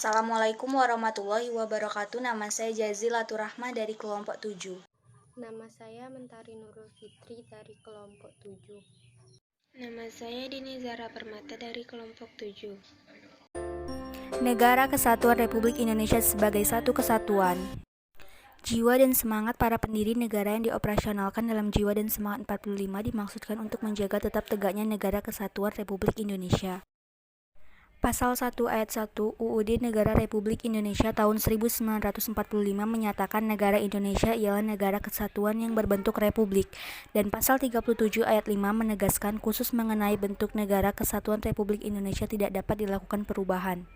Assalamualaikum warahmatullahi wabarakatuh. Nama saya Jazil Rahma dari kelompok 7. Nama saya Mentari Nurul Fitri dari kelompok 7. Nama saya Dini Zara Permata dari kelompok 7. Negara Kesatuan Republik Indonesia sebagai satu kesatuan. Jiwa dan semangat para pendiri negara yang dioperasionalkan dalam Jiwa dan Semangat 45 dimaksudkan untuk menjaga tetap tegaknya Negara Kesatuan Republik Indonesia. Pasal 1 ayat 1 UUD Negara Republik Indonesia tahun 1945 menyatakan negara Indonesia ialah negara kesatuan yang berbentuk republik, dan pasal 37 ayat 5 menegaskan khusus mengenai bentuk negara kesatuan Republik Indonesia tidak dapat dilakukan perubahan.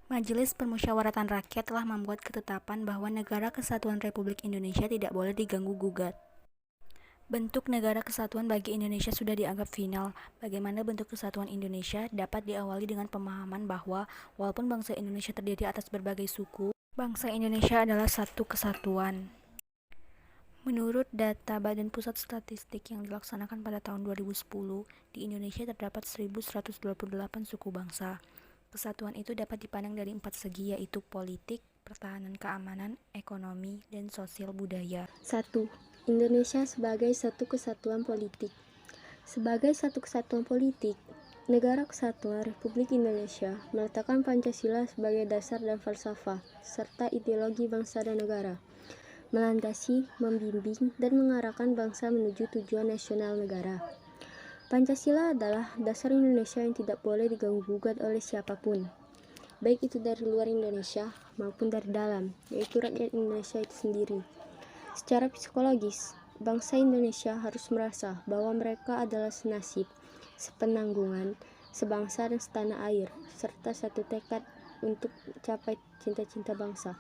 Majelis Permusyawaratan Rakyat telah membuat ketetapan bahwa negara kesatuan Republik Indonesia tidak boleh diganggu-gugat. Bentuk negara kesatuan bagi Indonesia sudah dianggap final. Bagaimana bentuk kesatuan Indonesia dapat diawali dengan pemahaman bahwa walaupun bangsa Indonesia terdiri atas berbagai suku, bangsa Indonesia adalah satu kesatuan. Menurut data Badan Pusat Statistik yang dilaksanakan pada tahun 2010, di Indonesia terdapat 1.128 suku bangsa. Kesatuan itu dapat dipandang dari 4 segi, yaitu politik, pertahanan keamanan, ekonomi, dan sosial budaya. 1. Indonesia sebagai satu kesatuan politik. Sebagai satu kesatuan politik, Negara Kesatuan Republik Indonesia meletakkan Pancasila sebagai dasar dan falsafah, serta ideologi bangsa dan negara, melandasi, membimbing, dan mengarahkan bangsa menuju tujuan nasional negara. Pancasila adalah dasar Indonesia yang tidak boleh diganggu-gugat oleh siapapun, baik itu dari luar Indonesia maupun dari dalam, yaitu rakyat Indonesia itu sendiri. Secara psikologis, bangsa Indonesia harus merasa bahwa mereka adalah senasib, sepenanggungan, sebangsa dan setanah air, serta satu tekad untuk mencapai cita-cita bangsa.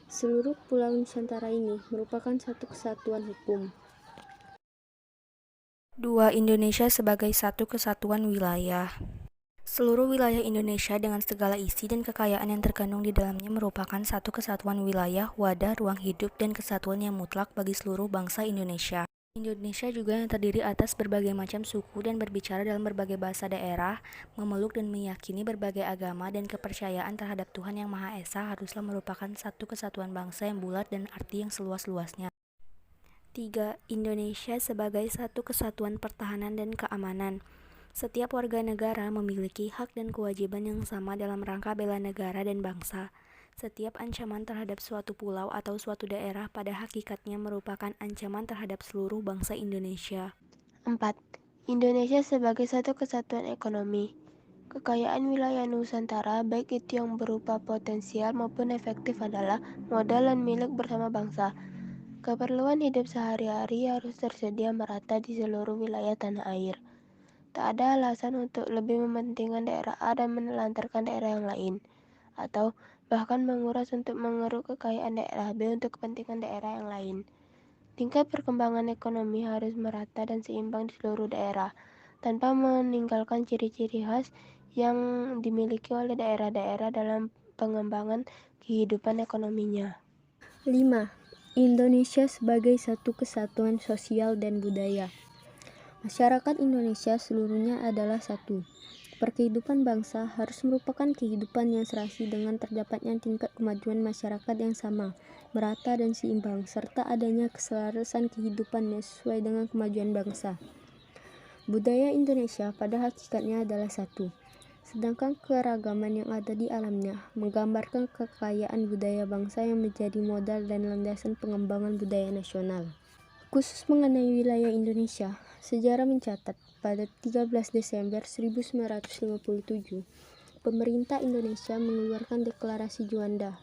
Seluruh pulau Nusantara ini merupakan satu kesatuan hukum. 2. Indonesia sebagai satu kesatuan wilayah. Seluruh wilayah Indonesia dengan segala isi dan kekayaan yang terkandung di dalamnya merupakan satu kesatuan wilayah, wadah, ruang hidup, dan kesatuan yang mutlak bagi seluruh bangsa Indonesia. Indonesia juga yang terdiri atas berbagai macam suku dan berbicara dalam berbagai bahasa daerah, memeluk dan meyakini berbagai agama dan kepercayaan terhadap Tuhan Yang Maha Esa haruslah merupakan satu kesatuan bangsa yang bulat dan arti yang seluas-luasnya. 3. Indonesia sebagai satu kesatuan pertahanan dan keamanan. Setiap warga negara memiliki hak dan kewajiban yang sama dalam rangka bela negara dan bangsa. Setiap ancaman terhadap suatu pulau atau suatu daerah pada hakikatnya merupakan ancaman terhadap seluruh bangsa Indonesia. 4. Indonesia sebagai satu kesatuan ekonomi. Kekayaan wilayah Nusantara, baik itu yang berupa potensial maupun efektif, adalah modal dan milik bersama bangsa. Keperluan hidup sehari-hari harus tersedia merata di seluruh wilayah tanah air. Tak ada alasan untuk lebih mementingkan daerah A dan menelantarkan daerah yang lain, atau bahkan menguras untuk mengeruk kekayaan daerah B untuk kepentingan daerah yang lain. Tingkat perkembangan ekonomi harus merata dan seimbang di seluruh daerah, tanpa meninggalkan ciri-ciri khas yang dimiliki oleh daerah-daerah dalam pengembangan kehidupan ekonominya. 5. Indonesia sebagai satu kesatuan sosial dan budaya. Masyarakat Indonesia seluruhnya adalah satu. Perkehidupan bangsa harus merupakan kehidupan yang serasi dengan terdapatnya tingkat kemajuan masyarakat yang sama, merata dan seimbang, serta adanya keselarasan kehidupan yang sesuai dengan kemajuan bangsa. Budaya Indonesia pada hakikatnya adalah satu, sedangkan keragaman yang ada di alamnya menggambarkan kekayaan budaya bangsa yang menjadi modal dan landasan pengembangan budaya nasional. Khusus mengenai wilayah Indonesia, sejarah mencatat pada 13 Desember 1957, pemerintah Indonesia mengeluarkan Deklarasi Juanda.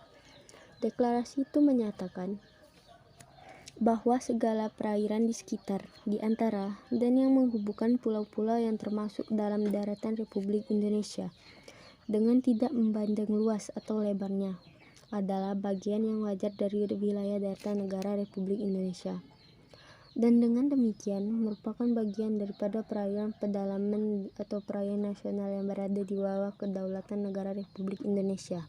Deklarasi itu menyatakan bahwa segala perairan di sekitar, di antara, dan yang menghubungkan pulau-pulau yang termasuk dalam daratan Republik Indonesia dengan tidak memandang luas atau lebarnya adalah bagian yang wajar dari wilayah daratan negara Republik Indonesia. Dan dengan demikian merupakan bagian daripada perairan pedalaman atau perairan nasional yang berada di bawah kedaulatan negara Republik Indonesia.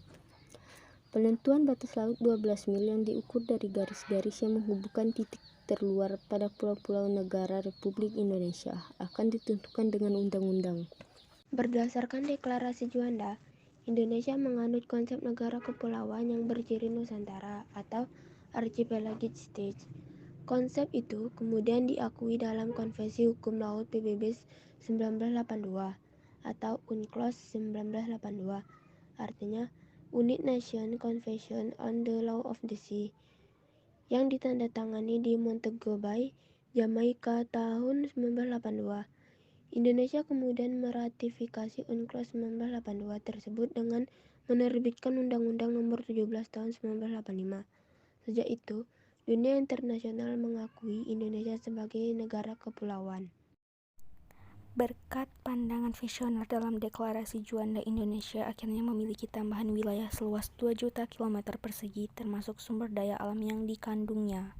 Penentuan batas laut 12 mil yang diukur dari garis-garis yang menghubungkan titik terluar pada pulau-pulau negara Republik Indonesia akan ditentukan dengan undang-undang. Berdasarkan Deklarasi Juanda, Indonesia menganut konsep negara kepulauan yang berciri Nusantara atau archipelagic state. Konsep itu kemudian diakui dalam Konvensi Hukum Laut PBB 1982 atau UNCLOS 1982, artinya United Nations Convention on the Law of the Sea, yang ditandatangani di Montego Bay, Jamaika tahun 1982. Indonesia kemudian meratifikasi UNCLOS 1982 tersebut dengan menerbitkan Undang-Undang Nomor 17 Tahun 1985. Sejak itu, dunia internasional mengakui Indonesia sebagai negara kepulauan. Berkat pandangan visioner dalam Deklarasi Juanda, Indonesia akhirnya memiliki tambahan wilayah seluas 2 juta km persegi termasuk sumber daya alam yang dikandungnya.